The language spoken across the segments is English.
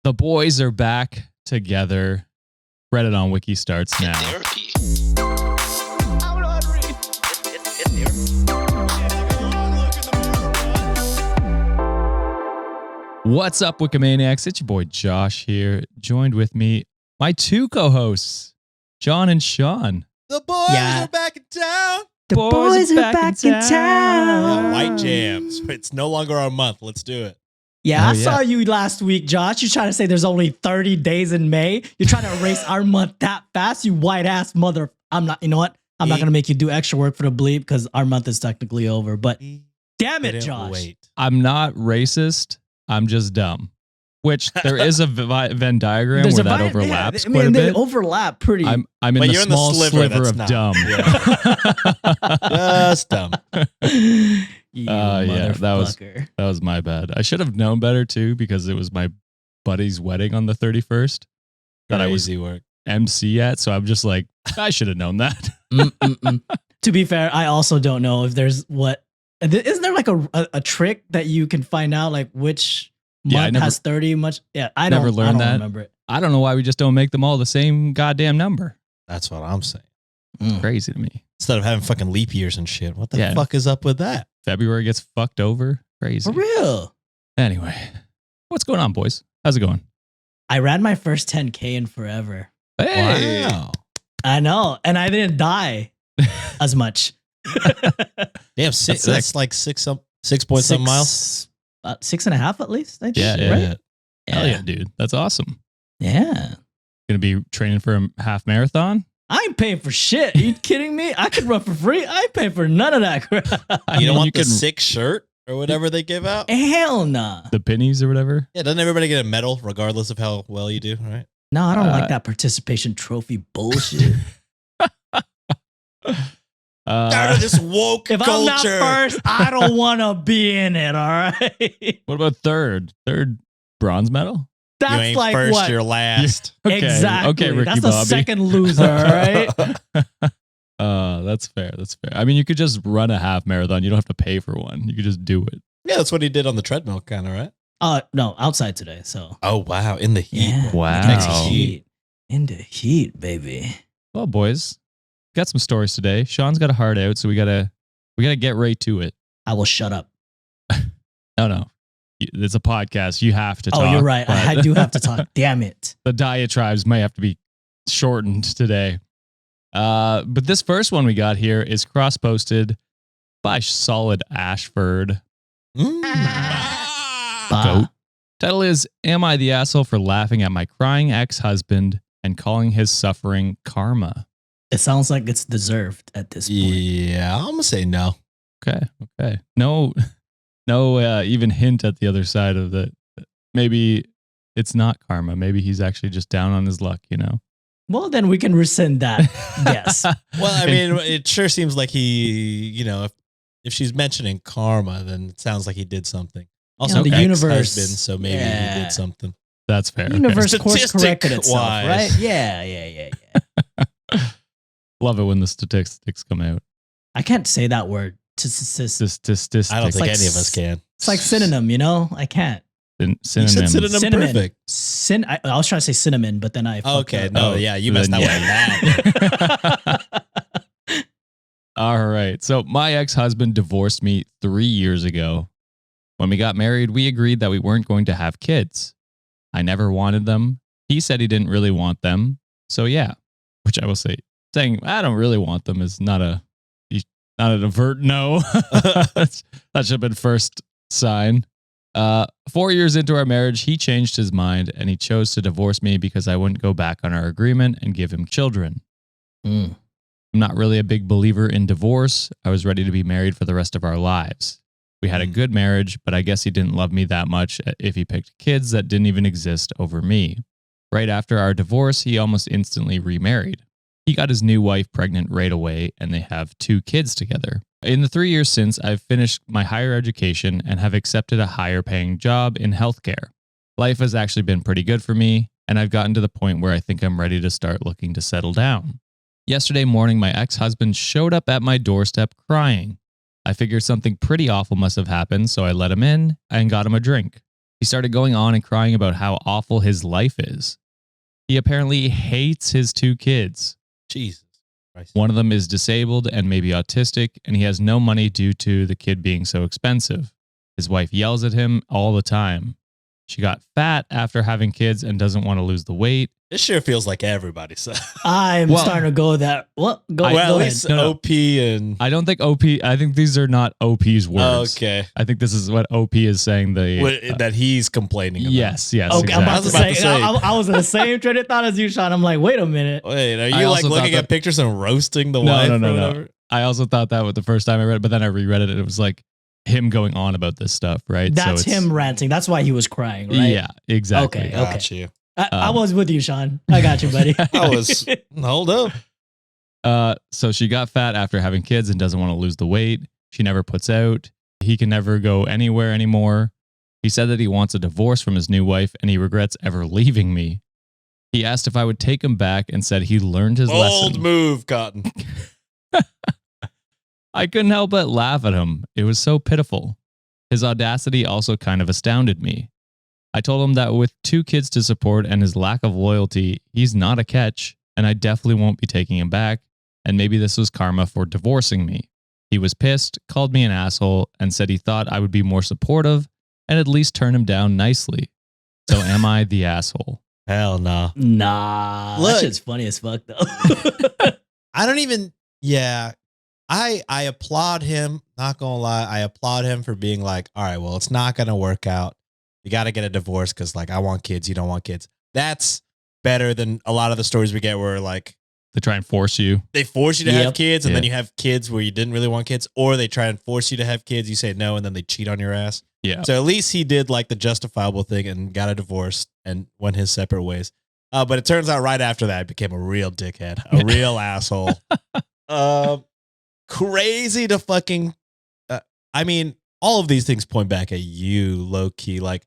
The boys are back together. Reddit on Wiki starts now. Therapy. What's up, Wikimaniacs? It's your boy Josh here, joined with me, my two co-hosts, John and Sean. The boys are back in town. The boys are back in town. Yeah, White Jams. It's no longer our month. Let's do it. Yeah, I saw you last week, Josh. You're trying to say there's only 30 days in May. You're trying to erase our month that fast, you white ass mother. I'm not, you know what? I'm not going to make you do extra work for the bleep because our month is technically over. But damn it, Josh. Wait. I'm not racist. I'm just dumb. Which there is a Venn diagram There's where that overlaps quite a they bit. overlap pretty. I'm in the you're in the small sliver of not. dumb. Yeah. Just dumb. Yeah, that was my bad. I should have known better too because it was my buddy's wedding on the 31st that I was work. MC at. So I'm just like, I should have known that. To be fair, I also don't know if there's isn't there like a trick that you can find out like which month has 30 much? Yeah, I don't remember it. I don't know why we just don't make them all the same goddamn number. That's what I'm saying. Crazy to me. Instead of having fucking leap years and shit. What the fuck is up with that? February gets fucked over. Crazy. For real. Anyway, what's going on, boys? How's it going? I ran my first 10K in forever. Hey. Wow. I know. And I didn't die as much. Damn, that's like 6 point some miles. 6.5 at least, I think. Yeah. Right? Hell yeah, dude. That's awesome. Yeah. Gonna be training for a half marathon? I ain't paying for shit. Are you kidding me? I could run for free. I ain't paying for none of that crap. You don't want the sick shirt or whatever they give out? Hell nah. The pennies or whatever? Yeah, doesn't everybody get a medal regardless of how well you do, right? No, I don't like that participation trophy bullshit. Tired of this woke if culture. I'm not first, I don't want to be in it, all right? What about third? Third bronze medal? That's you ain't like first, what? you're last. Okay. Exactly. Okay, Ricky That's Bobby. the second loser, all right? That's fair. That's fair. I mean, you could just run a half marathon. You don't have to pay for one. You could just do it. Yeah, that's what he did on the treadmill, kind of, right? No, outside today, so. Oh, wow. In the heat. Yeah, Wow. In the heat, baby. Well, boys, got some stories today. Sean's got a heart out, so we gotta get right to it. I will shut up. No. It's a podcast. You have to talk. Oh, you're right. I do have to talk. Damn it. The diatribes might have to be shortened today. But this first one we got here is cross-posted by Solid Ashford. Goat. Title is, Am I the asshole for laughing at my crying ex-husband and calling his suffering karma? It sounds like it's deserved at this point. Yeah, I'm going to say no. Okay. No, even hint at the other side of the. Maybe it's not karma. Maybe he's actually just down on his luck, you know? Well, then we can rescind that. Yes. Well, I mean, it sure seems like he, if she's mentioning karma, then it sounds like he did something. Also, the universe. Husband, so maybe he did something. That's fair. The universe Okay. course corrected itself, Statistic-wise. right? Yeah. Love it when the statistics come out. I can't say that word. Statistics. I don't think like any of us can. It's like synonym, you know? I can't. You said Synonyms. synonym perfect. I was trying to say cinnamon, but then I fucked Okay, up. no, yeah, you messed that one bad. All right. So my ex-husband divorced me 3 years ago. When we got married, we agreed that we weren't going to have kids. I never wanted them. He said he didn't really want them. So yeah, which I will say, saying I don't really want them is not an overt no. That should have been first sign. 4 years into our marriage, he changed his mind and he chose to divorce me because I wouldn't go back on our agreement and give him children. I'm not really a big believer in divorce. I was ready to be married for the rest of our lives. We had a good marriage, but I guess he didn't love me that much if he picked kids that didn't even exist over me. Right after our divorce, he almost instantly remarried. He got his new wife pregnant right away, and they have 2 kids together. In the 3 years since, I've finished my higher education and have accepted a higher paying job in healthcare. Life has actually been pretty good for me, and I've gotten to the point where I think I'm ready to start looking to settle down. Yesterday morning, my ex-husband showed up at my doorstep crying. I figured something pretty awful must have happened, so I let him in and got him a drink. He started going on and crying about how awful his life is. He apparently hates his 2 kids. Jesus Christ. One of them is disabled and maybe autistic, and he has no money due to the kid being so expensive. His wife yells at him all the time. She got fat after having kids and doesn't want to lose the weight. This sure feels like everybody. So. I'm starting to go that. Well, go Well, at ahead. least OP and. I don't think OP, I think these are not OP's words. Okay. I think this is what OP is saying. That he's complaining about. Yes, yes. Okay, exactly. I'm about to say. say- I was in the same train of thought as you, Sean. I'm like, wait a minute. Wait, are I you like also looking thought at pictures and roasting the No, wife no, or no, no. whatever? I also thought that with the first time I read it, but then I reread it and it was like him going on about this stuff, right? That's it's- him ranting. That's why he was crying, right? Yeah, exactly. Okay. Got you. I was with you, Sean. I got you, buddy. I was. Hold up. So she got fat after having kids and doesn't want to lose the weight. She never puts out. He can never go anywhere anymore. He said that he wants a divorce from his new wife and he regrets ever leaving me. He asked if I would take him back and said he learned his Bold lesson. move, Cotton. I couldn't help but laugh at him. It was so pitiful. His audacity also kind of astounded me. I told him that with 2 kids to support and his lack of loyalty, he's not a catch, and I definitely won't be taking him back, and maybe this was karma for divorcing me. He was pissed, called me an asshole, and said he thought I would be more supportive and at least turn him down nicely. So am I the asshole? Hell no. Nah. Look. That shit's funny as fuck, though. I don't even. Yeah. I applaud him. Not gonna lie. I applaud him for being like, all right, well, it's not gonna work out. You got to get a divorce because, like, I want kids. You don't want kids. That's better than a lot of the stories we get where, like, To try and force you. they force you to have Yep. kids and then Yeah. you have kids where you didn't really want kids, or they try and force you to have kids. You say no, and then they cheat on your ass. Yeah. So at least he did like the justifiable thing and got a divorce and went his separate ways. But it turns out right after that, he became a real dickhead, a real asshole. Crazy to fucking. I mean, all of these things point back at you, low key. Like,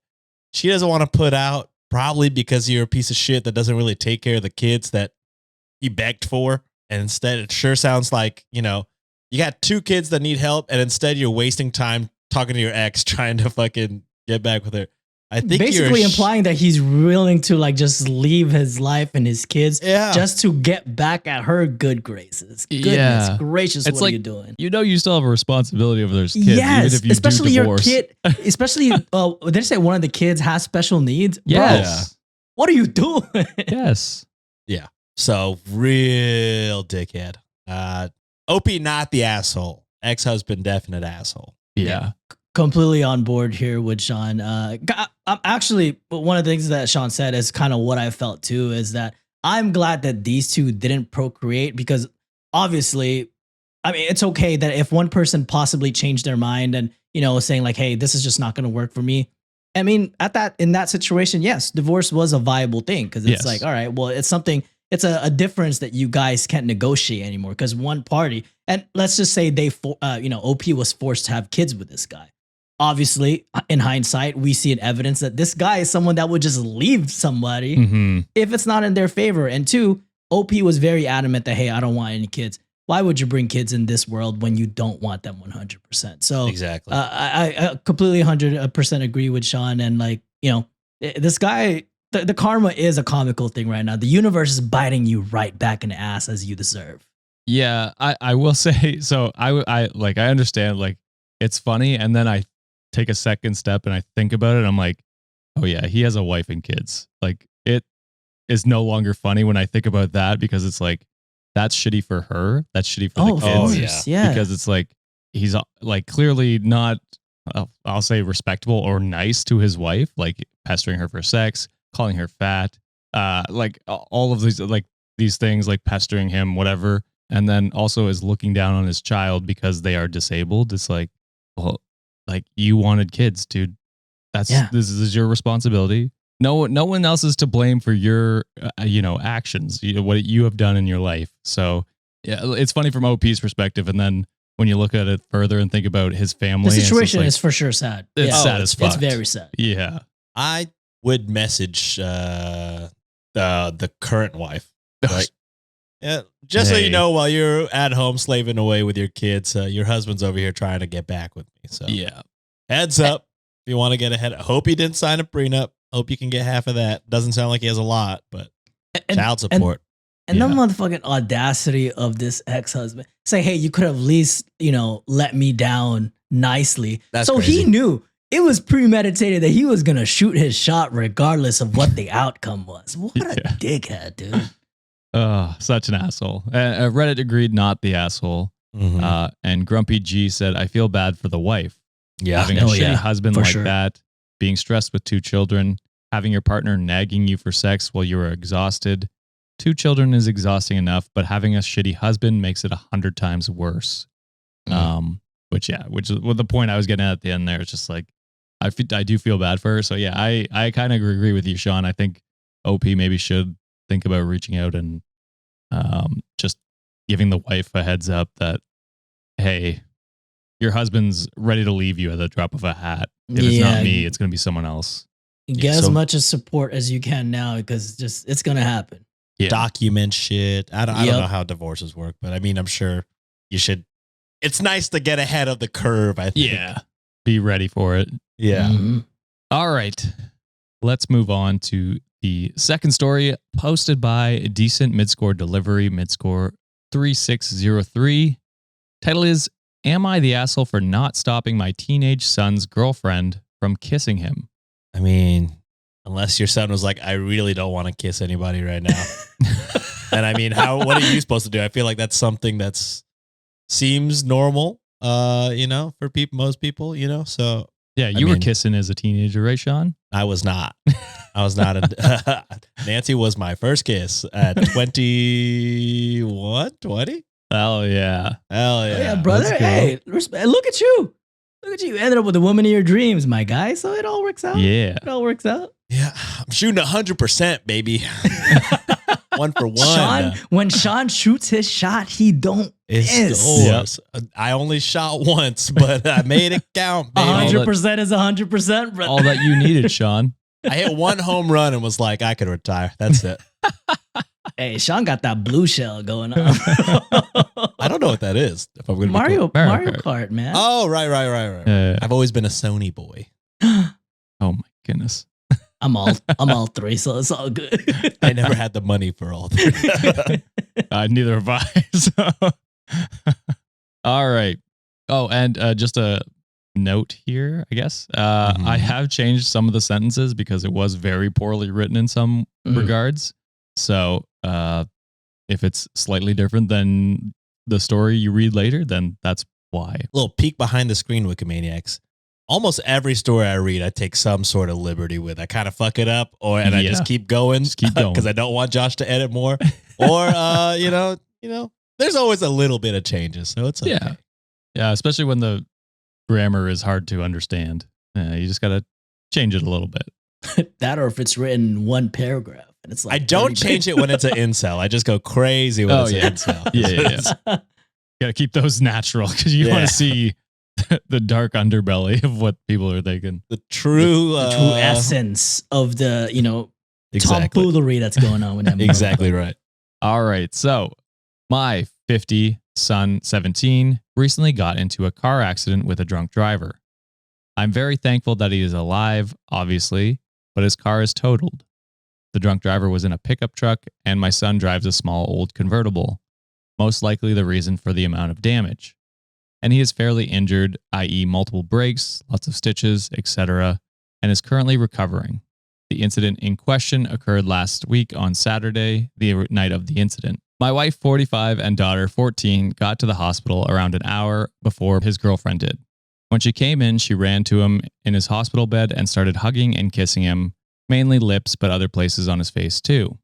she doesn't want to put out probably because you're a piece of shit that doesn't really take care of the kids that he begged for. And instead, it sure sounds like, you got 2 kids that need help, and instead you're wasting time talking to your ex trying to fucking get back with her. I think Basically you're implying that he's willing to like just leave his life and his kids Yeah. just to get back at her good graces. Goodness Yeah. gracious, It's what are like- you doing? You know you still have a responsibility over those kids, Yes, even if you especially do your divorce. kid. Especially, they say one of the kids has special needs. Yes. Bro, what are you doing? Yes. So real dickhead. OP not the asshole. Ex-husband definite asshole. Yeah. Completely on board here with Sean. I'm actually, one of the things that Sean said is kind of what I felt too, is that I'm glad that these 2 didn't procreate, because obviously, I mean, it's okay that if one person possibly changed their mind and, saying like, hey, this is just not going to work for me. I mean, in that situation, yes, divorce was a viable thing, because it's Yes. like, all right, well, it's it's a difference that you guys can't negotiate anymore, because one party, and let's just say OP was forced to have kids with this guy. Obviously, in hindsight, we see an evidence that this guy is someone that would just leave somebody Mm-hmm. if it's not in their favor. And 2, OP was very adamant that, hey, I don't want any kids. Why would you bring kids in this world when you don't want them 100%? So Exactly. I completely 100% agree with Sean. And like, this guy, the karma is a comical thing right now. The universe is biting you right back in the ass as you deserve. Yeah, I will say, so I understand, like, it's funny, and then I take a second step and I think about it, and I'm like, oh yeah, he has a wife and kids. Like, it is no longer funny when I think about that, because it's like, that's shitty for her, that's shitty for the Of kids. course, yeah. Because it's like, he's like clearly not, I'll say, respectable or nice to his wife, like pestering her for sex, calling her fat, like all of these things, like pestering him, whatever. And then also is looking down on his child because they are disabled. It's like, well, like, you wanted kids, dude. This is your responsibility. No one else is to blame for your, actions, what you have done in your life. So yeah, it's funny from OP's perspective. And then when you look at it further and think about his family, The it's just situation like, is for sure sad. It's sad as fuck. It's very sad. Yeah. I would message the current wife. Like, yeah, just so you Hey. know, while you're at home slaving away with your kids, your husband's over here trying to get back with me. So Yeah. heads up. If you want to get ahead, I hope he didn't sign a prenup. Hope you can get half of that. Doesn't sound like he has a lot, but child support. And the motherfucking audacity of this ex-husband. Say, hey, you could have at least, let me down nicely. That's so crazy. he knew it was premeditated that he was going to shoot his shot regardless of what the outcome was. What a dickhead, dude. Oh, such an asshole. Reddit agreed not the asshole. Mhm. And Grumpy G said, I feel bad for the wife. Yeah. Having a Oh, shitty yeah, husband for like sure. that, being stressed with 2 children, having your partner nagging you for sex while you are exhausted. 2 children is exhausting enough, but having a shitty husband makes it 100 times worse. Which is what the point I was getting at the end there. It's just like, I do feel bad for her. So yeah, I kind of agree with you, Sean. I think OP maybe should think about reaching out and just giving the wife a heads up that, hey, your husband's ready to leave you at the drop of a hat. If it's not me, it's going to be someone else. Get as much as support as you can now because it's going to happen. Yeah. Document shit. I don't know how divorces work, but I mean, I'm sure you should. It's nice to get ahead of the curve, I think. Yeah. Be ready for it. Yeah. Mm-hmm. All right. Let's move on to the second story posted by Decent Midscore Delivery, Midscore 3603. Title is, Am I the asshole for not stopping my teenage son's girlfriend from kissing him? I mean, unless your son was like, I really don't want to kiss anybody right now. And I mean, what are you supposed to do? I feel like that's something that's seems normal, for most people, so. Yeah, you were kissing as a teenager, right, Sean? I was not. Nancy was my first kiss at 21, 20? Hell yeah. Hell yeah. Yeah, brother. Let's go. Hey, respect. Look at you. Look at you. You ended up with the woman of your dreams, my guy. So it all works out. Yeah. It all works out. Yeah, I'm shooting 100%, baby. 1 for 1. When Sean shoots his shot, he don't miss. I only shot once, but I made it count, baby. 100% is 100%, brother. All that you needed, Sean. I hit 1 home run and was like, I could retire. That's it. Hey, Sean got that blue shell going on. I don't know what that is. If I'm gonna be Mario cool. Kart, man. Oh, right. I've always been a Sony boy. Oh my goodness. I'm all 3, so it's all good. I never had the money for all 3. Neither have I. So. All right. Oh, and just a note here, I guess. I have changed some of the sentences because it was very poorly written in some regards. So if it's slightly different than the story you read later, then that's why. Little peek behind the screen, Wikimaniacs. Almost every story I read, I take some sort of liberty with. I kind of fuck it up, I just keep going. Just keep going because I don't want Josh to edit more. Or there's always a little bit of changes, so it's okay. Yeah, especially when the grammar is hard to understand. You just gotta change it a little bit. That, or if it's written in 1 paragraph, and it's like I don't change it when it's an incel. I just go crazy when it's an incel. Yeah. Gotta keep those natural because you want to see the dark underbelly of what people are thinking. The true essence of the, tomfoolery that's going on with them. Exactly right. All right. So my 50 son, 17, recently got into a car accident with a drunk driver. I'm very thankful that he is alive, obviously, but his car is totaled. The drunk driver was in a pickup truck, and my son drives a small old convertible, most likely the reason for the amount of damage. And he is fairly injured, i.e. multiple breaks, lots of stitches, etc., and is currently recovering. The incident in question occurred last week on Saturday, the night of the incident. My wife, 45, and daughter, 14, got to the hospital around an hour before his girlfriend did. When she came in, she ran to him in his hospital bed and started hugging and kissing him, mainly lips, but other places on his face too.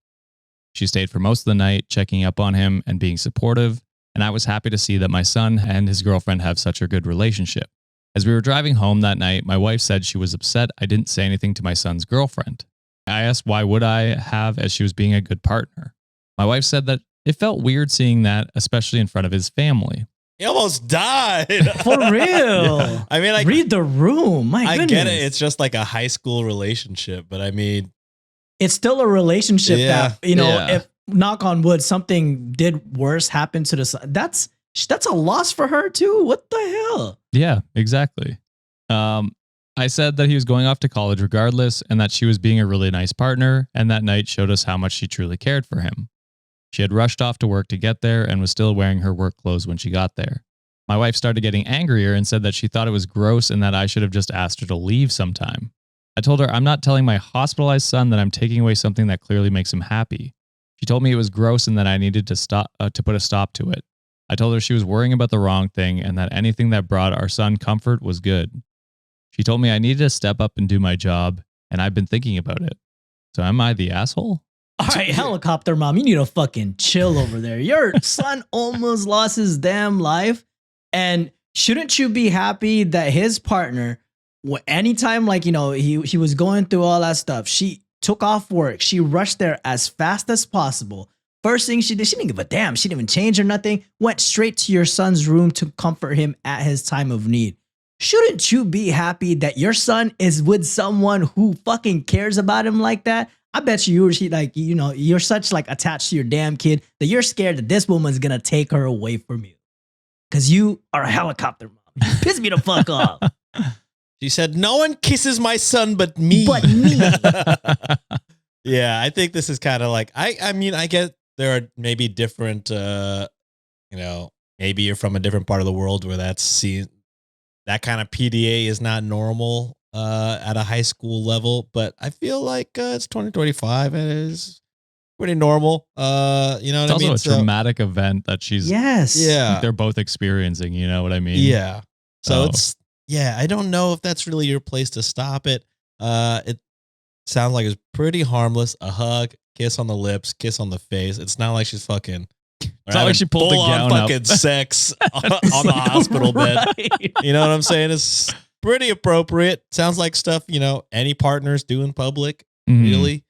She stayed for most of the night, checking up on him and being supportive, and I was happy to see that my son and his girlfriend have such a good relationship. As we were driving home that night, my wife said she was upset I didn't say anything to my son's girlfriend. I asked why would I have, as she was being a good partner. My wife said that it felt weird seeing that, especially in front of his family. He almost died. For real. Yeah. I mean, read the room. My goodness. I get it. It's just like a high school relationship, but I mean, it's still a relationship that, if knock on wood, something did worse happen to the son. That's a loss for her too. What the hell? Yeah, exactly. I said that he was going off to college regardless and that she was being a really nice partner, and that night showed us how much she truly cared for him. She had rushed off to work to get there and was still wearing her work clothes when she got there. My wife started getting angrier and said that she thought it was gross and that I should have just asked her to leave sometime. I told her I'm not telling my hospitalized son that I'm taking away something that clearly makes him happy. She told me it was gross and that I needed to put a stop to it. I told her she was worrying about the wrong thing and that anything that brought our son comfort was good. She told me I needed to step up and do my job, and I've been thinking about it. So am I the asshole? All right, helicopter mom, you need to fucking chill over there. Your son almost lost his damn life. And shouldn't you be happy that his partner, anytime like, you know, he was going through all that stuff, she took off work. She rushed there as fast as possible. First thing she did, she didn't give a damn. She didn't even change or nothing. Went straight to your son's room to comfort him at his time of need. Shouldn't you be happy that your son is with someone who fucking cares about him like that? I bet you like, you know, you're such like attached to your damn kid that you're scared that this woman's gonna take her away from you. Cause you are a helicopter mom. You piss me the fuck off. She said, "No one kisses my son but me." But me. Yeah, I think this is kind of like I mean, I get there are maybe different you know, maybe you're from a different part of the world where that's seen that kind of PDA is not normal at a high school level, but I feel like it's 2025 and it is pretty normal. You know It's what I mean? also a traumatic event that she's Yeah. they're both experiencing, you know what I mean? Yeah. So Oh. it's I don't know if that's really your place to stop it. It sounds like it's pretty harmless. A hug, kiss on the lips, kiss on the face. It's not like she's fucking. It's not like she pulled the gown up. fucking sex on the hospital bed. Right. You know what I'm saying? It's pretty appropriate. Sounds like stuff, you know, any partners do in public, Mhm. really.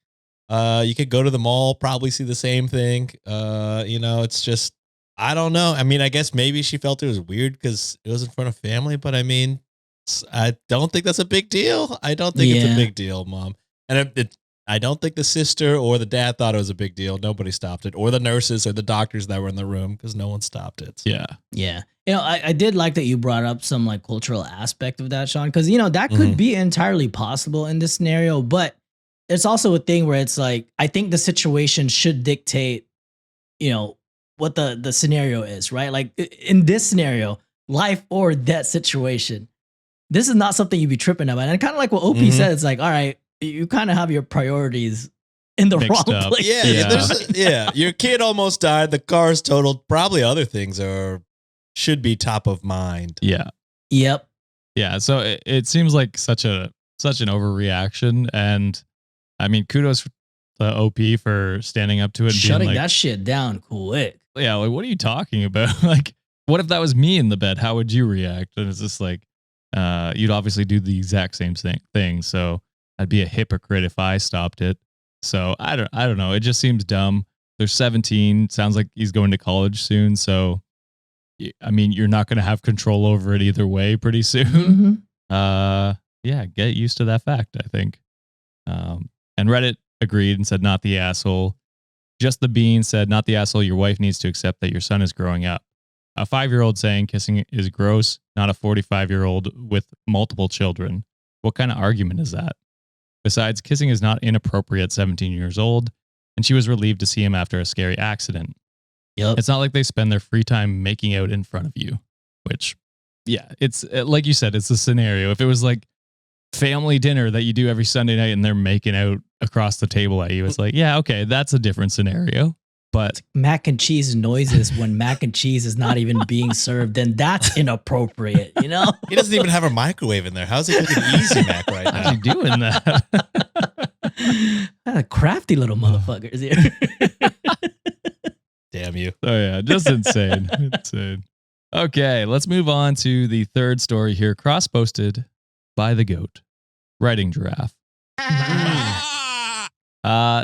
You could go to the mall, probably see the same thing. You know, it's just, I don't know. I mean, I guess maybe she felt it was weird because it was in front of family, but I mean, I don't think that's a big deal. I don't think it's a big deal, Mom. And I don't think the sister or the dad thought it was a big deal. Nobody stopped it, or the nurses or the doctors that were in the room, because no one stopped it. Yeah. Yeah. You know, I did like that you brought up some like cultural aspect of that, Sean, because, you know, that could be entirely possible in this scenario. But it's also a thing where it's like, I think the situation should dictate, you know, what the scenario is, right? Like in this scenario, life or death situation, this is not something you'd be tripping about. And kind of like what OP said, it's like, all right, you kind of have your priorities in the Mixed wrong up. place. Yeah. Your kid almost died. The car's totaled. Probably other things should be top of mind. Yeah. Yep. Yeah. So it seems like such an overreaction. And I mean, kudos to OP for standing up to it and Shutting being like, that shit down quick. yeah, like, what are you talking about? Like, what if that was me in the bed? How would you react? And it's just like, you'd obviously do the exact same thing. So I'd be a hypocrite if I stopped it. So I don't know. It just seems dumb. They're 17. Sounds like he's going to college soon. So, I mean, you're not going to have control over it either way pretty soon. Mhm. Yeah, get used to that fact, I think. And Reddit agreed and said, not the asshole. Just the Bean said, not the asshole. Your wife needs to accept that your son is growing up. A 5-year-old saying kissing is gross, not a 45-year-old with multiple children. What kind of argument is that? Besides, kissing is not inappropriate at 17 years old, and she was relieved to see him after a scary accident. Yep. It's not like they spend their free time making out in front of you, which, yeah, it's like you said, it's a scenario. If it was like family dinner that you do every Sunday night and they're making out across the table at you, it's like, yeah, okay, that's a different scenario. But Mac and cheese noises when mac and cheese is not even being served, then that's inappropriate, you know? He doesn't even have a microwave in there. How's he cooking Easy Mac right how's now? he doing that? Crafty little motherfuckers here. Damn you. Oh yeah, just insane. Insane. Okay, let's move on to the third story here, cross-posted by the GOAT, Writing Giraffe.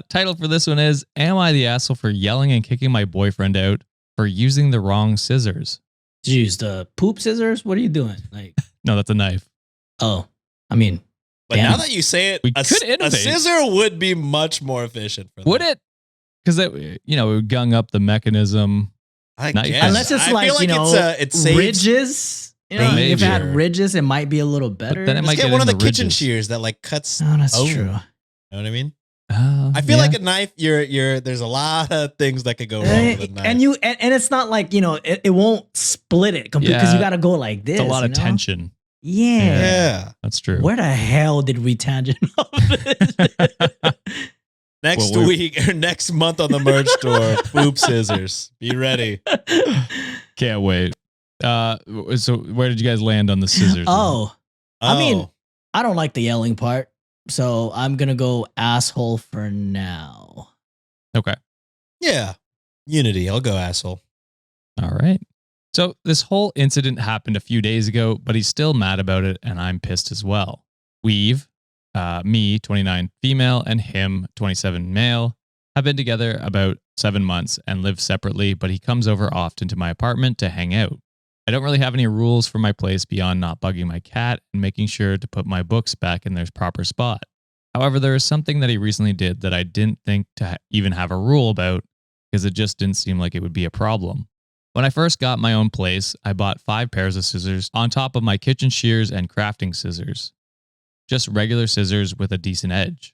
Title for this one is, am I the asshole for yelling and kicking my boyfriend out for using the wrong scissors? Did you use the poop scissors? What are you doing? Like, No, that's a knife. oh, I mean, But damn. now that you say it, We a could innovate. scissor would be much more efficient for Would that. it? Because it would gung up the mechanism. I Nice. guess. Unless it's I like, feel like you know, it saves. ridges, You know, if it had Maybe. ridges, it might be a little better. then it Just might get get one of the in the kitchen ridges. shears that like cuts. Oh, that's bone. true. You know what I mean? I feel like a knife. There's a lot of things that could go wrong with a knife. And it's not like, you know, it won't split it completely because you got to go like this. It's a lot of you know? tension. Yeah. yeah. That's true. Where the hell did we tangent off this? Next week or next month on the merch store, boob scissors. Be ready. Can't wait. So where did you guys land on the scissors? I mean, I don't like the yelling part, so I'm gonna go asshole for now. Okay. Yeah. Unity. I'll go asshole. All right. So this whole incident happened a few days ago, but he's still mad about it, and I'm pissed as well. We've, me, 29 female, and him, 27 male, have been together about 7 months and live separately, but he comes over often to my apartment to hang out. I don't really have any rules for my place beyond not bugging my cat and making sure to put my books back in their proper spot. However, there is something that he recently did that I didn't think to even have a rule about because it just didn't seem like it would be a problem. When I first got my own place, I bought 5 pairs of scissors on top of my kitchen shears and crafting scissors. Just regular scissors with a decent edge.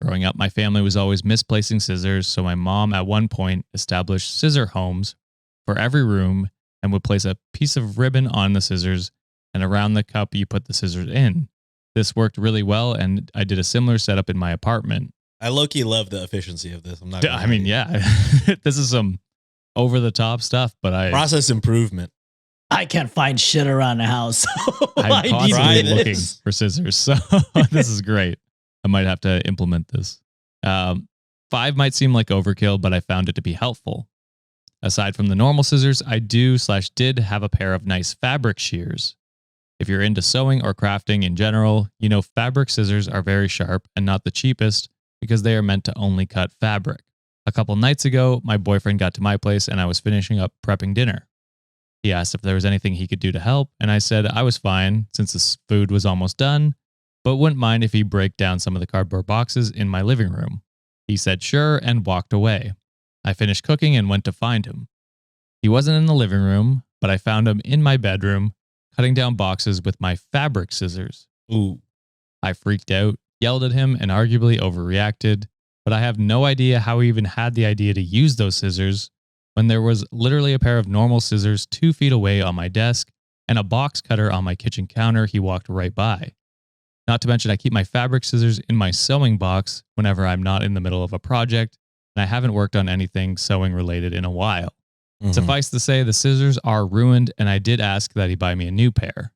Growing up, my family was always misplacing scissors, so my mom at one point established scissor homes for every room and would place a piece of ribbon on the scissors, and around the cup you put the scissors in. This worked really well, and I did a similar setup in my apartment. I low-key love the efficiency of this. I'm not. I mean, yeah, this is some over-the-top stuff, but process improvement. I can't find shit around the house. So I'm I need constantly this. looking for scissors, so this is great. I might have to implement this. 5 might seem like overkill, but I found it to be helpful. Aside from the normal scissors, I did have a pair of nice fabric shears. If you're into sewing or crafting in general, you know fabric scissors are very sharp and not the cheapest because they are meant to only cut fabric. A couple nights ago, my boyfriend got to my place and I was finishing up prepping dinner. He asked if there was anything he could do to help, and I said I was fine since the food was almost done, but wouldn't mind if he break down some of the cardboard boxes in my living room. He said sure and walked away. I finished cooking and went to find him. He wasn't in the living room, but I found him in my bedroom, cutting down boxes with my fabric scissors. Ooh. I freaked out, yelled at him, and arguably overreacted, but I have no idea how he even had the idea to use those scissors when there was literally a pair of normal scissors 2 feet away on my desk and a box cutter on my kitchen counter he walked right by. Not to mention I keep my fabric scissors in my sewing box whenever I'm not in the middle of a project, and I haven't worked on anything sewing related in a while. Mhm. Suffice to say, the scissors are ruined, and I did ask that he buy me a new pair.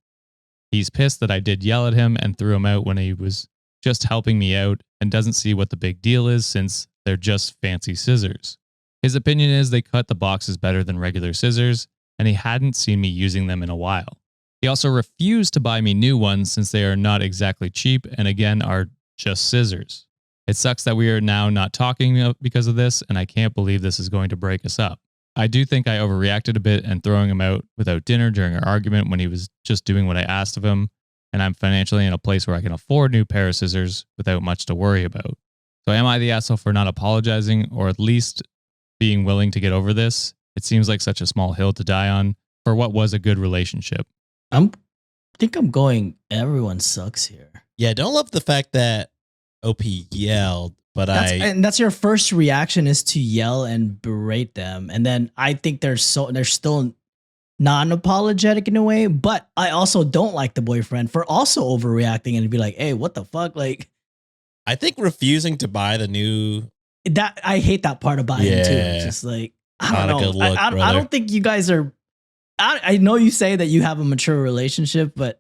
He's pissed that I did yell at him and threw him out when he was just helping me out and doesn't see what the big deal is since they're just fancy scissors. His opinion is they cut the boxes better than regular scissors, and he hadn't seen me using them in a while. He also refused to buy me new ones since they are not exactly cheap and again are just scissors. It sucks that we are now not talking because of this, and I can't believe this is going to break us up. I do think I overreacted a bit and throwing him out without dinner during our argument when he was just doing what I asked of him, and I'm financially in a place where I can afford a new pair of scissors without much to worry about. So am I the asshole for not apologizing or at least being willing to get over this? It seems like such a small hill to die on for what was a good relationship. I think I'm going, everyone sucks here. Yeah, don't love the fact that OP yelled, but And that's your first reaction is to yell and berate them. And then I think they're still non-apologetic in a way, but I also don't like the boyfriend for also overreacting and be like, hey, what the fuck? Like, I think refusing to buy the new that I hate that part about him too. Yeah. It's just like, I Not don't a know. good look, I brother. don't think you guys are, I know you say that you have a mature relationship, but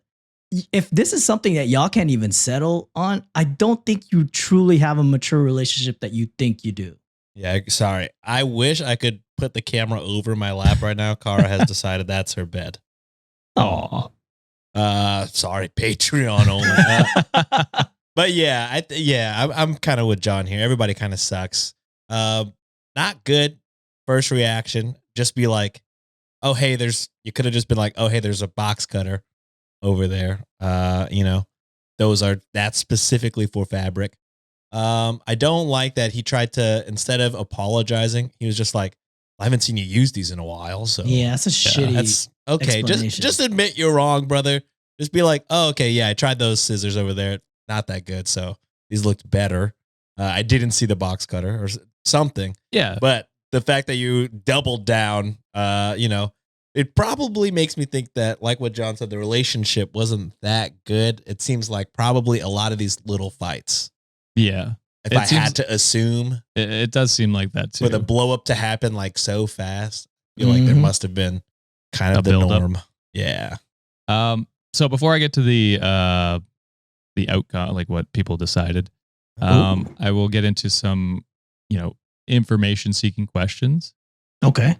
if this is something that y'all can't even settle on, I don't think you truly have a mature relationship that you think you do. Yeah, sorry. I wish I could put the camera over my lap right now. Kara has decided that's her bed. Aw. Sorry, Patreon only. But yeah, I'm kind of with John here. Everybody kind of sucks. Not good. First reaction, just be like, oh hey, you could have just been like, oh hey, there's a box cutter over there. That's specifically for fabric. I don't like that he tried to, instead of apologizing, he was just like, I haven't seen you use these in a while. So Yeah, that's a shitty. okay, explanation. just admit you're wrong, brother. Just be like, oh, okay, yeah, I tried those scissors over there. Not that good. So these looked better. I didn't see the box cutter or something. Yeah. But the fact that you doubled down, it probably makes me think that, like what John said, the relationship wasn't that good. It seems like probably a lot of these little fights. Yeah. If I had to assume, it does seem like that too. for the blow up to happen like so fast, I feel like there must have been kind of A the build-up. norm. Yeah. So before I get to the outcome, like what people decided, I will get into some, information seeking questions. Okay.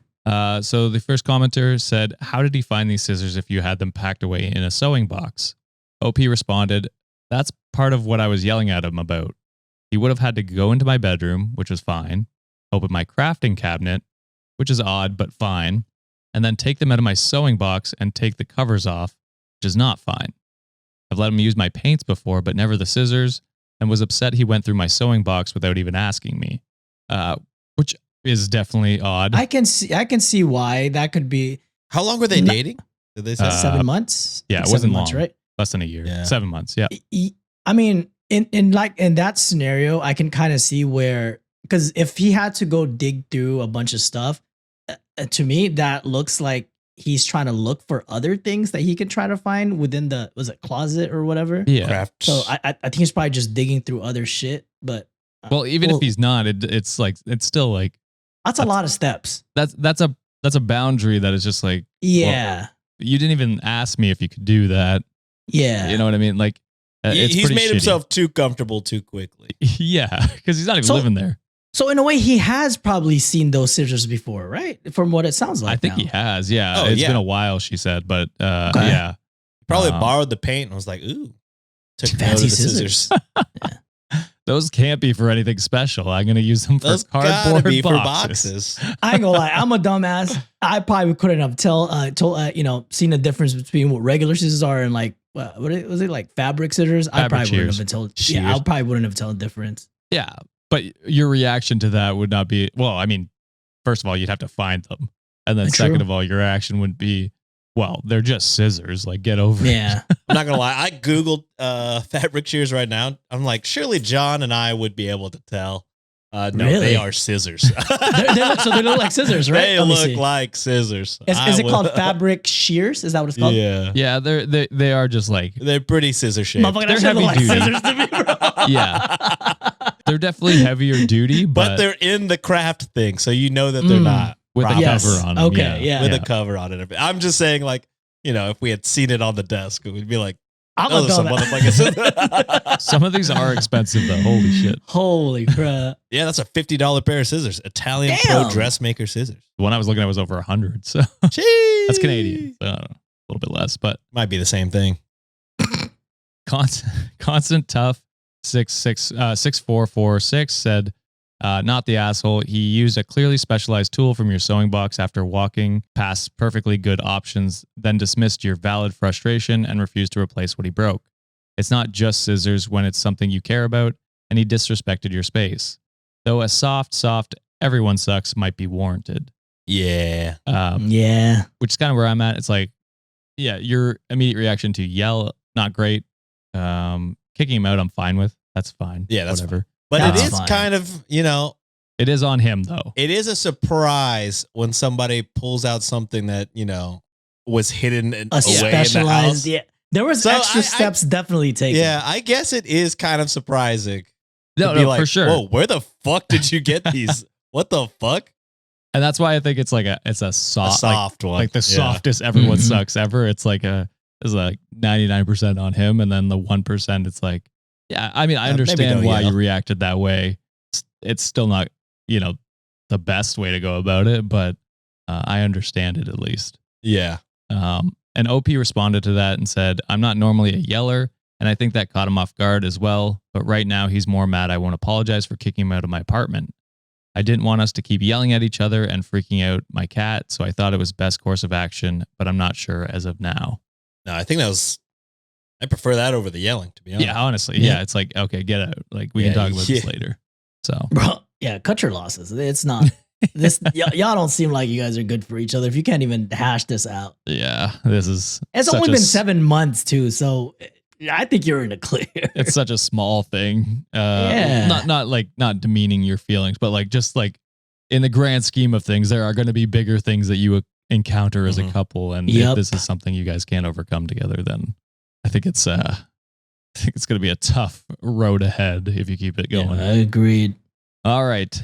So the first commenter said, how did he find these scissors if you had them packed away in a sewing box? OP responded, that's part of what I was yelling at him about. He would have had to go into my bedroom, which was fine, open my crafting cabinet, which is odd, but fine, and then take them out of my sewing box and take the covers off, which is not fine. I've let him use my paints before, but never the scissors, and was upset he went through my sewing box without even asking me, which is definitely odd. I can see why that could be. How long were they dating? Did they say 7 months. Yeah, Like it wasn't 7 months, long. right? Less than a year. Yeah. 7 months. Yeah. I mean, in that scenario, I can kind of see where, because if he had to go dig through a bunch of stuff, to me that looks like he's trying to look for other things that he can try to find within the, was it closet or whatever? Yeah. Craft. So I think he's probably just digging through other shit. But Well, even if he's not, it's still like that's a lot of steps. that's a boundary that is just like, Yeah, you didn't even ask me if you could do that. yeah. You know what I mean? Like, it's He's pretty made shitty. himself too comfortable too quickly. Yeah, because he's not even So- living there. So in a way, he has probably seen those scissors before, right? From what it sounds like. I think now. he has. Yeah, Oh, it's yeah. been a while. She said, but Okay. yeah, Probably Um, borrowed the paint and was like, ooh, took Fancy note of the scissors. those can't be for anything special. I'm gonna use them for Those gotta cardboard be for boxes. boxes. I ain't gonna lie, I'm a dumbass. I probably couldn't have seen the difference between what regular scissors are and like was it like fabric scissors? I Fabric probably wouldn't shears. have been told. Shears. Yeah, I probably wouldn't have told the difference. Yeah, but your reaction to that would not be, well, I mean, first of all, you'd have to find them. And then True. second of all, your reaction would be, well, they're just scissors. Like, get over it. Yeah, I'm not gonna lie. I Googled fabric shears right now. I'm like, surely John and I would be able to tell. No, Really? they are scissors. they look like scissors, right? They Let me look see. like scissors. Is it called fabric shears? Is that what it's called? Yeah. Yeah, they are just like, They're pretty scissor shaped. Motherfucker, They're that shit look like heavy duty. scissors to me, bro. Yeah. they're definitely heavier duty, but but, they're in the craft thing, so you know that they're not with a proper. Yes. cover on them. Okay, yeah. with a cover on it. I'm just saying, like, if we had seen it on the desk, it would be like, I'm oh, a there's some dumbass. motherfuckers. Some of these are expensive though. Holy shit. Holy crap! Yeah, that's a $50 pair of scissors. Italian Damn. pro dressmaker scissors. The one I was looking at was over 100. So Jeez. that's Canadian. So I don't know, a little bit less, but Might be the same thing. constant tough 6446 said, not the asshole. He used a clearly specialized tool from your sewing box after walking past perfectly good options, then dismissed your valid frustration and refused to replace what he broke. It's not just scissors when it's something you care about, and he disrespected your space. Though a soft, everyone sucks might be warranted. Yeah. Yeah, Which is kind of where I'm at. It's like, yeah, your immediate reaction to yell, not great. Kicking him out, I'm fine with. That's fine. Yeah, that's whatever. But That's it is fine. kind of, It is on him though. it is a surprise when somebody pulls out something that, was hidden away in the house. specialized. Yeah, there was So extra I- steps definitely taken. Yeah, I guess it is kind of surprising. No, to be no, like, for sure. Whoa, where the fuck did you get these? What the fuck? And that's why I think it's like it's a A soft, soft one. like the Yeah. softest everyone Mhm. sucks ever. It's like 99% on him, and then the 1%. It's like, yeah, I mean, I maybe understand don't why yell. you reacted that way. It's still not, the best way to go about it, but I understand it at least. Yeah. And OP responded to that and said, I'm not normally a yeller, and I think that caught him off guard as well. But right now he's more mad I won't apologize for kicking him out of my apartment. I didn't want us to keep yelling at each other and freaking out my cat, so I thought it was best course of action, but I'm not sure as of now. No, I think I prefer that over the yelling, to be honest. Yeah, honestly. Yeah. Yeah, it's like, okay, get out. Like, we Yeah, can talk about this yeah. later. So, bro. Yeah, cut your losses. It's not. Y'all don't seem like you guys are good for each other if you can't even hash this out. Yeah, this is. It's only been 7 months too, so I think you're in the clear. It's such a small thing. Yeah. Not demeaning your feelings, but like just like in the grand scheme of things, there are going to be bigger things that you encounter as a couple, and if this is something you guys can't overcome together, then I think it's going to be a tough road ahead if you keep it going. Yeah, I agreed. All right,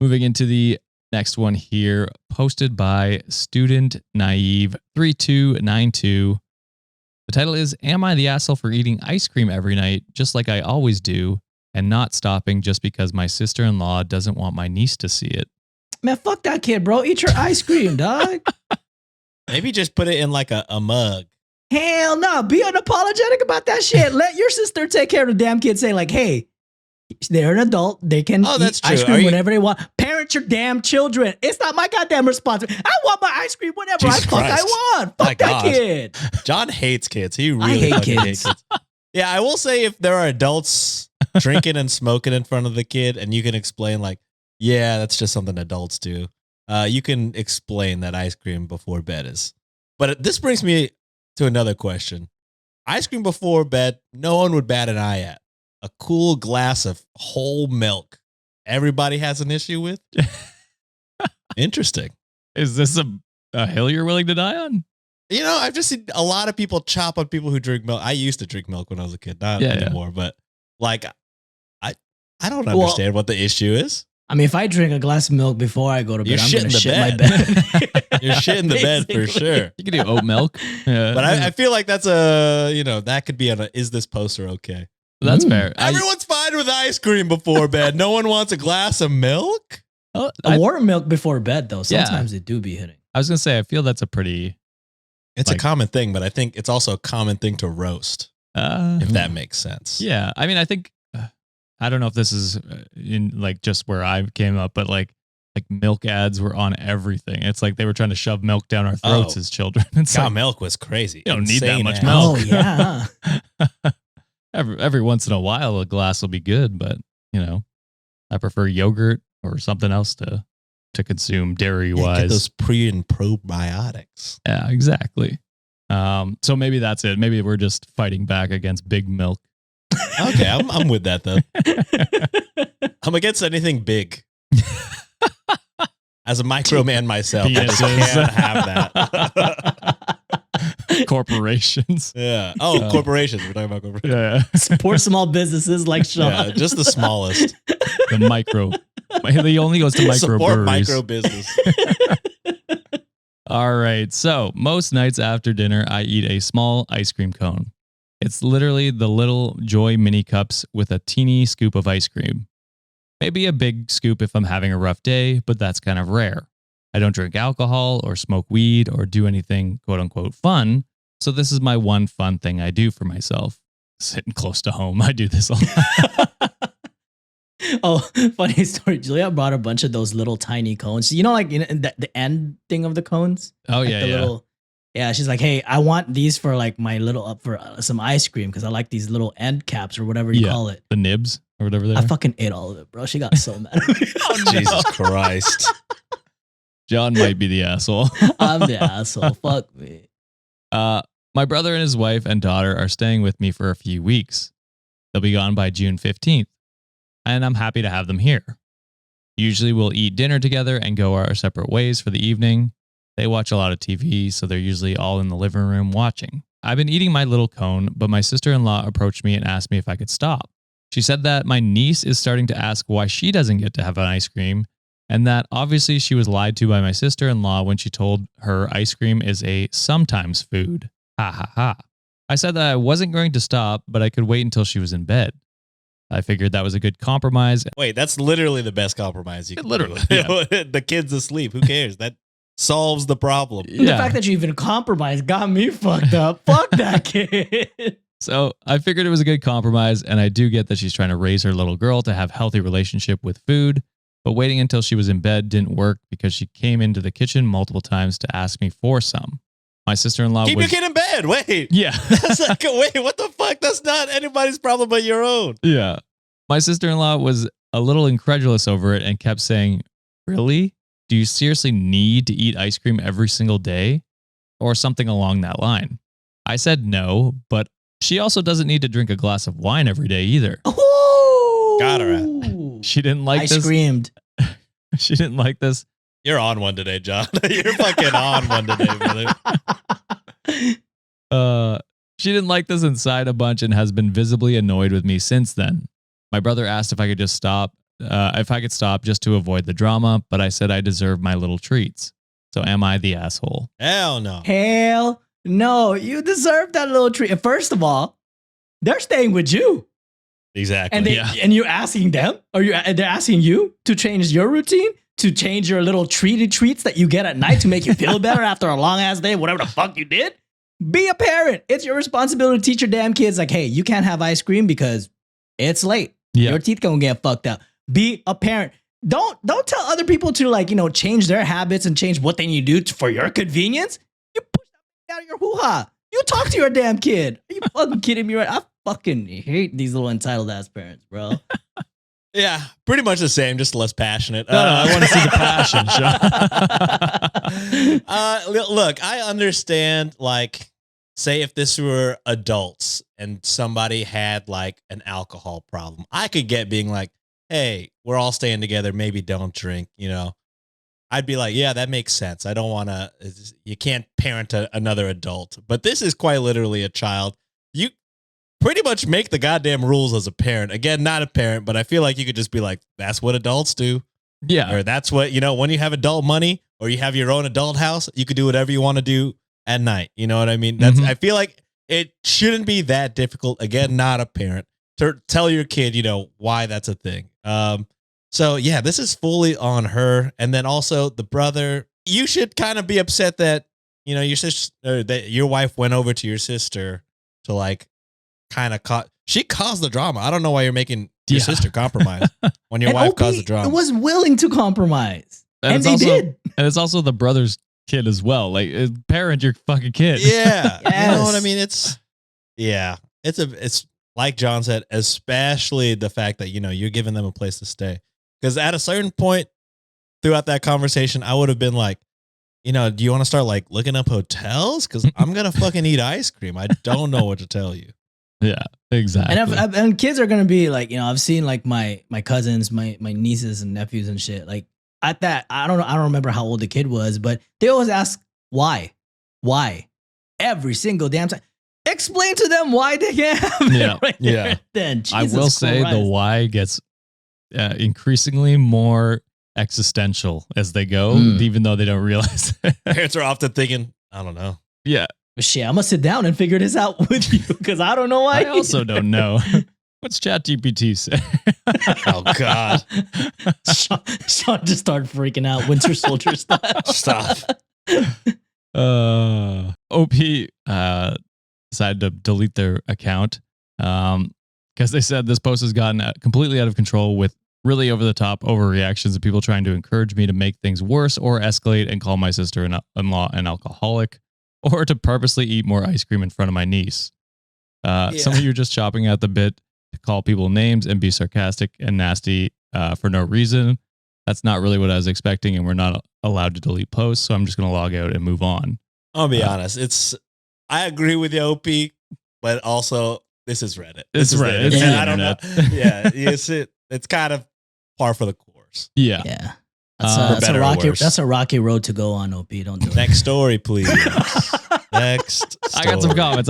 moving into the next one here, posted by Student Naive 3292. The title is, Am I the asshole for eating ice cream every night, just like I always do, and not stopping just because my sister-in-law doesn't want my niece to see it? Man, fuck that kid, bro. Eat your ice cream, dog. Maybe just put it in like a mug. Hell no. Be unapologetic about that shit. Let your sister take care of the damn kid. Say like, hey, they're an adult. They can eat ice cream whenever they want. Parent your damn children. It's not my goddamn responsibility. I want my ice cream whenever I want. Fuck that kid. John hates kids. He really hates kids. Yeah, I will say if there are adults drinking and smoking in front of the kid and you can explain like, yeah, that's just something adults do. You can explain that ice cream before bed is. But this brings me to another question. Ice cream before bed, no one would bat an eye at. A cool glass of whole milk. Everybody has an issue with? Interesting. Is this a hill you're willing to die on? You know, I've just seen a lot of people chop on people who drink milk. I used to drink milk when I was a kid, not anymore. But like, I don't understand what the issue is. I mean, if I drink a glass of milk before I go to bed, I'm going to shit my bed. You're shitting the bed for sure. You can do oat milk. Yeah. But I feel like that's that could be is this poster okay? That's fair. Everyone's fine with ice cream before bed. No one wants a glass of milk? A warm milk before bed, though. Sometimes it do be hitting. I was going to say, I feel that's a pretty... It's a common thing, but I think it's also a common thing to roast, if that makes sense. Yeah. I mean, I think... I don't know if this is in like just where I came up, but like milk ads were on everything. It's like they were trying to shove milk down our throats as children. It's Cow milk was crazy. You don't need that much milk. Oh, yeah. every once in a while, a glass will be good, but I prefer yogurt or something else to consume dairy wise. Get those pre and probiotics. Yeah, exactly. So maybe that's it. Maybe we're just fighting back against big milk. Okay, I'm with that though. I'm against anything big. As a micro man myself, I just can't have that. Corporations. Yeah. Oh, corporations. We're talking about corporations. Yeah. Support small businesses like Sean. Yeah, just the smallest. The micro. He only goes to micro Support breweries. micro business. All right. So most nights after dinner, I eat a small ice cream cone. It's literally the little Joy mini cups with a teeny scoop of ice cream. Maybe a big scoop if I'm having a rough day, but that's kind of rare. I don't drink alcohol or smoke weed or do anything quote unquote fun. So this is my one fun thing I do for myself. Sitting close to home, I do this a lot. Oh, funny story. Julia brought a bunch of those little tiny cones. You know, like the end thing of the cones? Oh, like yeah. Yeah, she's like, hey, I want these for like my little for some ice cream because I like these little end caps or whatever you call it. The nibs or whatever they are. I fucking ate all of it, bro. She got so mad at me. Oh, Jesus Christ. John might be the asshole. I'm the asshole. Fuck me. My brother and his wife and daughter are staying with me for a few weeks. They'll be gone by June 15th, and I'm happy to have them here. Usually we'll eat dinner together and go our separate ways for the evening. They watch a lot of TV, so they're usually all in the living room watching. I've been eating my little cone, but my sister-in-law approached me and asked me if I could stop. She said that my niece is starting to ask why she doesn't get to have an ice cream, and that obviously she was lied to by my sister-in-law when she told her ice cream is a sometimes food. Ha ha ha. I said that I wasn't going to stop, but I could wait until she was in bed. I figured that was a good compromise. Wait, that's literally the best compromise you can Literally, do. Yeah. The kid's asleep. Who cares? That solves the problem. The fact that you even compromised got me fucked up. Fuck that kid. So I figured it was a good compromise, and I do get that she's trying to raise her little girl to have healthy relationship with food, but waiting until she was in bed didn't work because she came into the kitchen multiple times to ask me for some. My sister-in-law Keep your kid in bed. Wait. Yeah. That's like, wait, what the fuck? That's not anybody's problem but your own. Yeah. My sister-in-law was a little incredulous over it and kept saying, really? do you seriously need to eat ice cream every single day? Or something along that line. I said no, but she also doesn't need to drink a glass of wine every day either. Oh, Got her at. She didn't like I this. screamed. She didn't like this. You're on one today, John. You're fucking on one today, brother. She didn't like this inside a bunch and has been visibly annoyed with me since then. My brother asked if I could just stop, if I could stop just to avoid the drama, but I said I deserve my little treats. So am I the asshole? Hell no. Hell no. You deserve that little treat. And first of all, they're staying with you. Exactly. And and you're asking them, they're asking you to change your routine, to change your little treats that you get at night to make you feel better after a long ass day, whatever the fuck you did. Be a parent. It's your responsibility to teach your damn kids, like, hey, you can't have ice cream because it's late. Yeah. Your teeth gonna get fucked up. Be a parent. Don't tell other people to, like, change their habits and change what they need to do for your convenience. You push that out of your hoo-ha. You talk to your damn kid. Are you fucking kidding me? Right? I fucking hate these little entitled ass parents, bro. Yeah, pretty much the same, just less passionate. No, I want to see the passion. Look, I understand, like, say if this were adults and somebody had like an alcohol problem, I could get being like, hey, we're all staying together, maybe don't drink, I'd be like, yeah, that makes sense. I don't want to, you can't parent another adult. But this is quite literally a child. You pretty much make the goddamn rules as a parent. Again, not a parent, but I feel like you could just be like, that's what adults do. Yeah. Or that's what, when you have adult money or you have your own adult house, you could do whatever you want to do at night. You know what I mean? That's, I feel like it shouldn't be that difficult. Again, not a parent, to tell your kid, why that's a thing. So yeah, this is fully on her. And then also the brother, you should kind of be upset that, your sister, that your wife went over to your sister to like kind of she caused the drama. I don't know why you're making your sister compromise when your wife caused the drama. Was willing to compromise. And they did. And it's also the brother's kid as well. Like, parent your fucking kid. Yeah. Yes. You know what I mean? It's like John said, especially the fact that, you're giving them a place to stay. Because at a certain point throughout that conversation, I would have been like, do you want to start like looking up hotels? Because I'm going to fucking eat ice cream. I don't know what to tell you. Yeah, exactly. And kids are going to be like, I've seen like my cousins, my nieces and nephews and shit. Like at that, I don't remember how old the kid was, but they always ask why every single damn time. Explain to them why they can't have it right there. Then I will say the why gets increasingly more existential as they go, even though they don't realize it. Parents are often thinking, I don't know. Yeah. But shit, I'm gonna sit down and figure this out with you because I don't know why. I also don't know. What's ChatGPT say? Oh God. Sean just started freaking out, Winter Soldier style. Stop. OP decided to delete their account because they said this post has gotten completely out of control with really over-the-top overreactions of people trying to encourage me to make things worse or escalate and call my sister-in-law an alcoholic or to purposely eat more ice cream in front of my niece. Some of you are just chopping at the bit to call people names and be sarcastic and nasty for no reason. That's not really what I was expecting, and we're not allowed to delete posts, so I'm just going to log out and move on. I'll be honest. I agree with you, OP, but also this is Reddit. It's Reddit. It's I don't know. Yeah, it's kind of par for the course. Yeah. Yeah. That's a rocky road to go on, OP. Don't do it. Next story, please. Next story. I got some comments.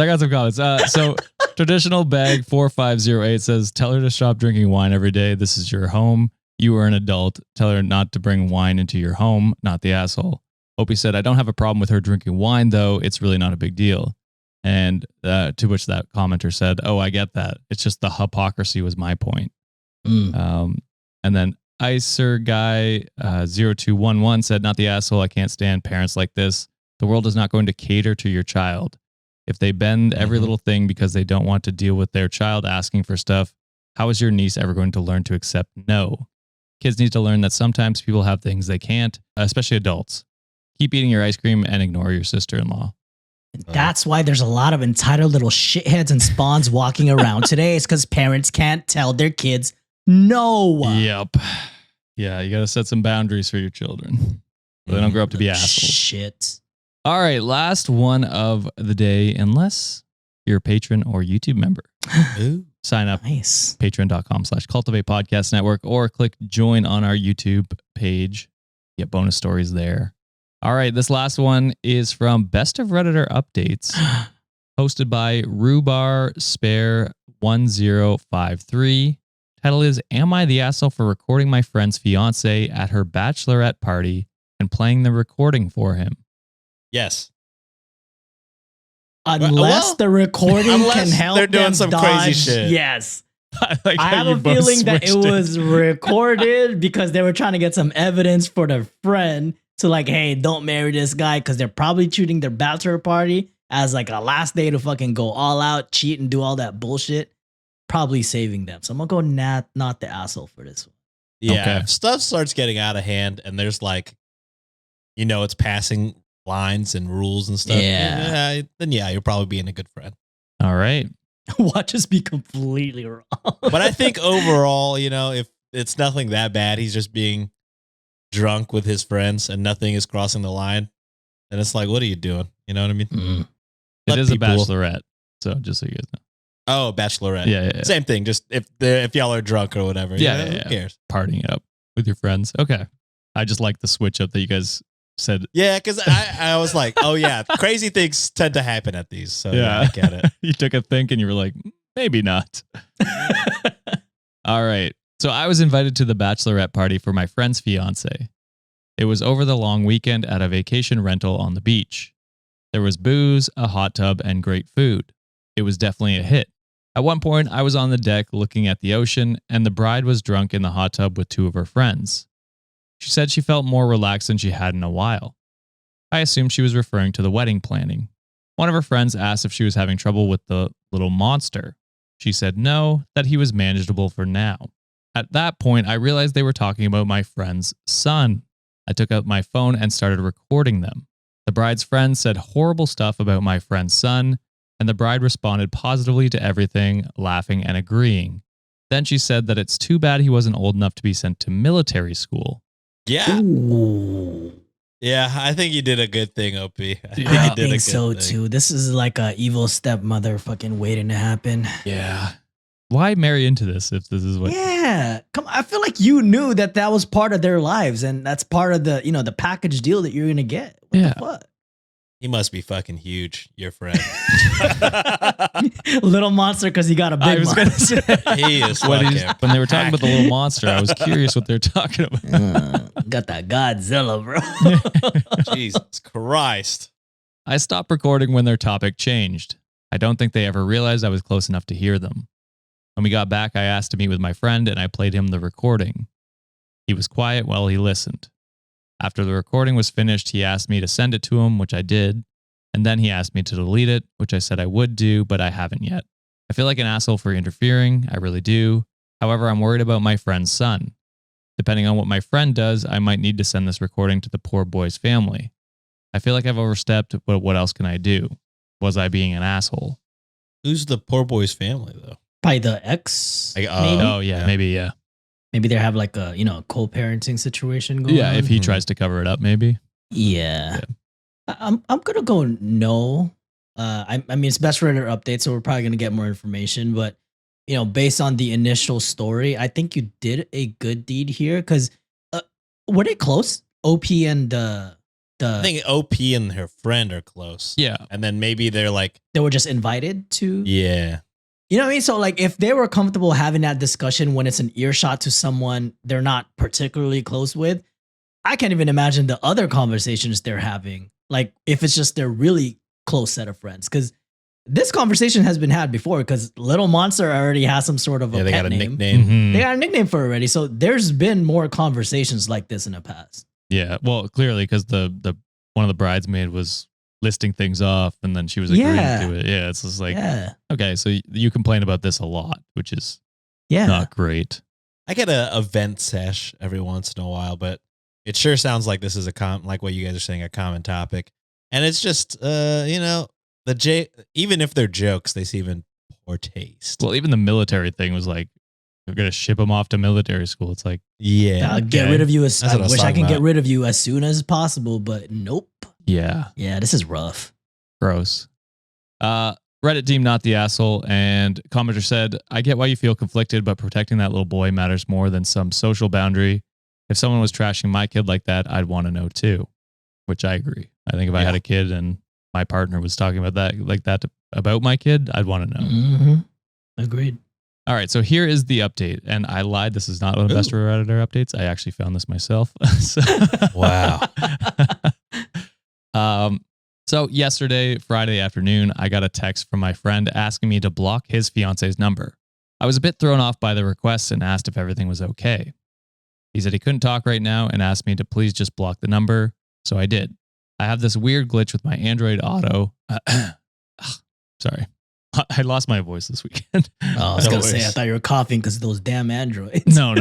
So traditional bag 4508 says, tell her to stop drinking wine every day. This is your home. You are an adult. Tell her not to bring wine into your home, not the asshole. Opie said, I don't have a problem with her drinking wine, though. It's really not a big deal. And to which that commenter said, oh, I get that. It's just the hypocrisy was my point. And then Icer guy 0211 said, not the asshole. I can't stand parents like this. The world is not going to cater to your child. If they bend every little thing because they don't want to deal with their child asking for stuff, how is your niece ever going to learn to accept no? Kids need to learn that sometimes people have things they can't, especially adults. Keep eating your ice cream and ignore your sister-in-law. That's why there's a lot of entitled little shitheads and spawns walking around today. It's because parents can't tell their kids no. Yep. Yeah, you got to set some boundaries for your children. So they don't grow up to be assholes. Shit. All right, last one of the day, unless you're a patron or YouTube member. Ooh. Sign up, Nice. patreon.com/Cultivate Podcast Network, or click join on our YouTube page. Get bonus stories there. All right, this last one is from Best of Redditor Updates, hosted by Rhubar Spare 1053. Title is, Am I the asshole for recording my friend's fiance at her bachelorette party and playing the recording for him? Yes. Unless the recording unless can help they're doing them some dodge, crazy shit. Yes. I like I how have you a both feeling that it switched was recorded because they were trying to get some evidence for their friend to like, hey, don't marry this guy because they're probably treating their bachelor party as like a last day to fucking go all out, cheat, and do all that bullshit. Probably saving them. So I'm gonna go not the asshole for this one. Yeah. Okay. If stuff starts getting out of hand and there's like, it's passing lines and rules and stuff. Yeah. Then you're probably being a good friend. All right. Watch us be completely wrong. But I think overall, if it's nothing that bad, he's just being drunk with his friends and nothing is crossing the line. And it's like, what are you doing? You know what I mean? Mm. It Let is people- a bachelorette. So just so you guys know. Oh, bachelorette. Yeah. Same thing. Just if y'all are drunk or whatever. Yeah, Who yeah. cares? Partying up with your friends. Okay. I just like the switch up that you guys said. Yeah, because I was like, oh yeah, crazy things tend to happen at these. So yeah, I get it. You took a think and you were like, maybe not. All right. So I was invited to the bachelorette party for my friend's fiance. It was over the long weekend at a vacation rental on the beach. There was booze, a hot tub, and great food. It was definitely a hit. At one point, I was on the deck looking at the ocean, and the bride was drunk in the hot tub with two of her friends. She said she felt more relaxed than she had in a while. I assumed she was referring to the wedding planning. One of her friends asked if she was having trouble with the little monster. She said no, that he was manageable for now. At that point, I realized they were talking about my friend's son. I took out my phone and started recording them. The bride's friend said horrible stuff about my friend's son, and the bride responded positively to everything, laughing and agreeing. Then she said that it's too bad he wasn't old enough to be sent to military school. Yeah. Ooh. Yeah, I think you did a good thing, OP. I think I you did a think good so thing. too. This is like a evil stepmother fucking waiting to happen. Yeah. Why marry into this if this is what... Yeah, come. I feel like you knew that was part of their lives, and that's part of the the package deal that you're gonna get. What the fuck? He must be fucking huge, your friend. Little monster because he got a I big was one. going to say, He is when fucking they were talking about the little monster, I was curious what they're talking about. Got that Godzilla, bro. Jesus Christ. I stopped recording when their topic changed. I don't think they ever realized I was close enough to hear them. When we got back, I asked to meet with my friend and I played him the recording. He was quiet while he listened. After the recording was finished, he asked me to send it to him, which I did. And then he asked me to delete it, which I said I would do, but I haven't yet. I feel like an asshole for interfering. I really do. However, I'm worried about my friend's son. Depending on what my friend does, I might need to send this recording to the poor boy's family. I feel like I've overstepped, but what else can I do? Was I being an asshole? Who's the poor boy's family, though? By the ex. Like, maybe? Oh, yeah, maybe, yeah. Maybe they have like a co-parenting situation going on. Yeah, if he tries to cover it up, maybe. Yeah. I'm gonna go no. I mean it's best Reddit update, so we're probably gonna get more information. But based on the initial story, I think you did a good deed here because were they close? OP and the I think OP and her friend are close. Yeah. And then maybe they're like, they were just invited to. yeah. You know what I mean? So like if they were comfortable having that discussion when it's an earshot to someone they're not particularly close with, I can't even imagine the other conversations they're having. Like if it's just their really close set of friends. Because this conversation has been had before because Little Monster already has some sort of a They pet got a name. nickname. Mhm. They got a nickname for it already. So there's been more conversations like this in the past. Yeah, well, clearly because the one of the bridesmaid was listing things off and then she was agreeing to it. Yeah, it's just like, okay, so you complain about this a lot, which is not great. I get a vent sesh every once in a while, but it sure sounds like this is like what you guys are saying, a common topic. And it's just, even if they're jokes, they seem in poor taste. Well, even the military thing was like, We're gonna ship him off to military school. It's like, Yeah. Get rid of you as That's I what I was wish I talking can get about. rid of you as soon as possible, but nope. yeah, Yeah, this is rough. gross. Reddit deemed not the asshole, and commenter said, I get why you feel conflicted, but protecting that little boy matters more than some social boundary. If someone was trashing my kid like that, I'd want to know too, which I agree. I think if I had a kid and my partner was talking about that like that about my kid, I'd want to know. Mm-hmm. Agreed. All right, so here is the update, and I lied. This is not one of the best Redditor updates. I actually found this myself. Wow. So yesterday, Friday afternoon, I got a text from my friend asking me to block his fiance's number. I was a bit thrown off by the request and asked if everything was okay. He said he couldn't talk right now and asked me to please just block the number, so I did. I have this weird glitch with my Android Auto. Sorry. I lost my voice this weekend. Oh, I was going to say, I thought you were coughing because of those damn androids. No.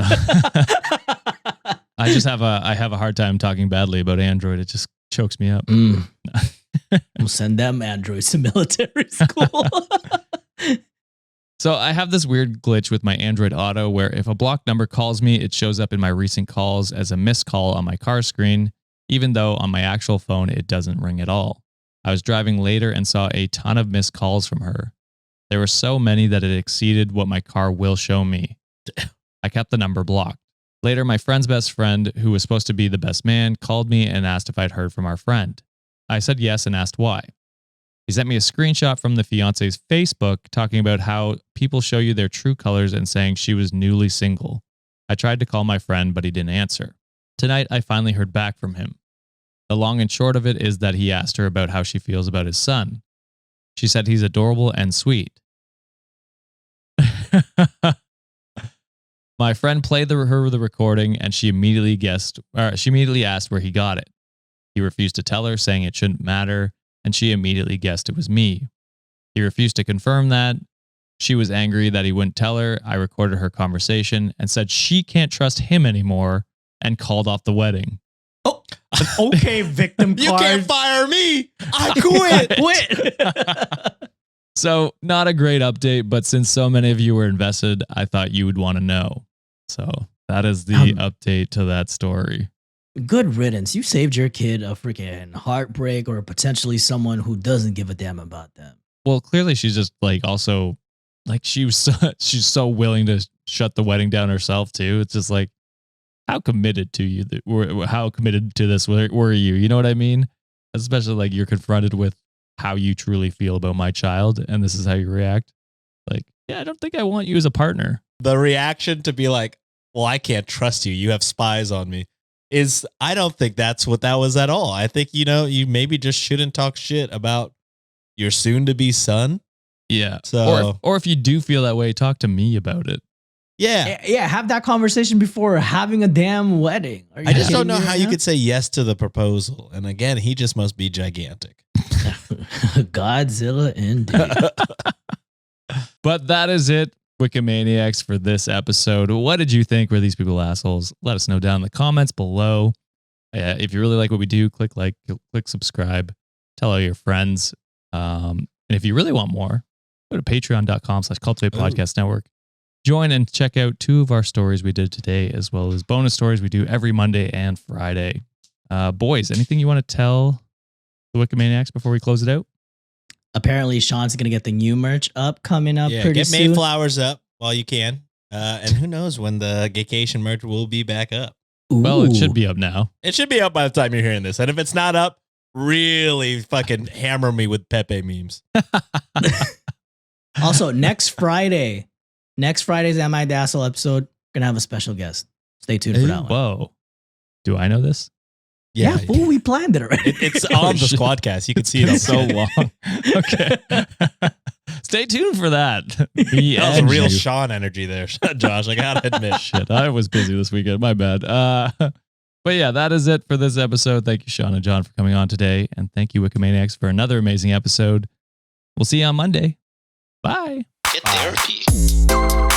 I have a hard time talking badly about Android. It just chokes me up. We'll send them androids to military school. So I have this weird glitch with my Android Auto where if a blocked number calls me, it shows up in my recent calls as a missed call on my car screen, even though on my actual phone, it doesn't ring at all. I was driving later and saw a ton of missed calls from her. There were so many that it exceeded what my car will show me. I kept the number blocked. Later, my friend's best friend, who was supposed to be the best man, called me and asked if I'd heard from our friend. I said yes and asked why. He sent me a screenshot from the fiance's Facebook talking about how people show you their true colors and saying she was newly single. I tried to call my friend, but he didn't answer. Tonight, I finally heard back from him. The long and short of it is that he asked her about how she feels about his son. She said he's adorable and sweet. My friend played her the recording and she immediately asked where he got it. He refused to tell her, saying it shouldn't matter, and she immediately guessed it was me. He refused to confirm that. She was angry that he wouldn't tell her. I recorded her conversation and said she can't trust him anymore and called off the wedding. Oh, okay, victim card. You can't fire me. I quit. So not a great update, but since so many of you were invested, I thought you would want to know. So that is the update to that story. Good riddance. You saved your kid a freaking heartbreak or potentially someone who doesn't give a damn about them. Well, clearly she's just like also like she's so willing to shut the wedding down herself too. It's just like, how committed to you? How committed to this were you? You know what I mean? Especially like you're confronted with how you truly feel about my child, and this is how you react. Like, yeah, I don't think I want you as a partner. The reaction to be like, well, I can't trust you. You have spies on me. I don't think that's what that was at all. I think, you maybe just shouldn't talk shit about your soon to be son. Yeah. So, or if you do feel that way, talk to me about it. Yeah. Yeah, have that conversation before having a damn wedding. I just don't know how you could say yes to the proposal. And again, he just must be gigantic. Godzilla indeed. But that is it, Wikimaniacs, for this episode. What did you think? Were these people assholes? Let us know down in the comments below. If you really like what we do, click like, click subscribe, tell all your friends. And if you really want more, go to patreon.com/Cultivate Podcast Network. Join and check out 2 of our stories we did today, as well as bonus stories we do every Monday and Friday. Boys, anything you want to tell the Wikimaniacs before we close it out? Apparently, Sean's going to get the new merch up coming up pretty get soon. Mayflowers up while you can. And who knows when the Gaycation merch will be back up. Well, it should be up now. It should be up by the time you're hearing this. And if it's not up, really fucking hammer me with Pepe memes. Also, next Friday's Am I the Asshole episode, we're going to have a special guest. Stay tuned for that one. Whoa. Do I know this? Yeah, fool, we planned it already. It's on the Squadcast. You can see it. It's so long. Okay. Stay tuned for that. That was real Sean energy there, Josh. I gotta admit. Shit, I was busy this weekend. My bad. But yeah, that is it for this episode. Thank you, Sean and John, for coming on today. And thank you, Wikimaniacs, for another amazing episode. We'll see you on Monday. Bye. Get therapy.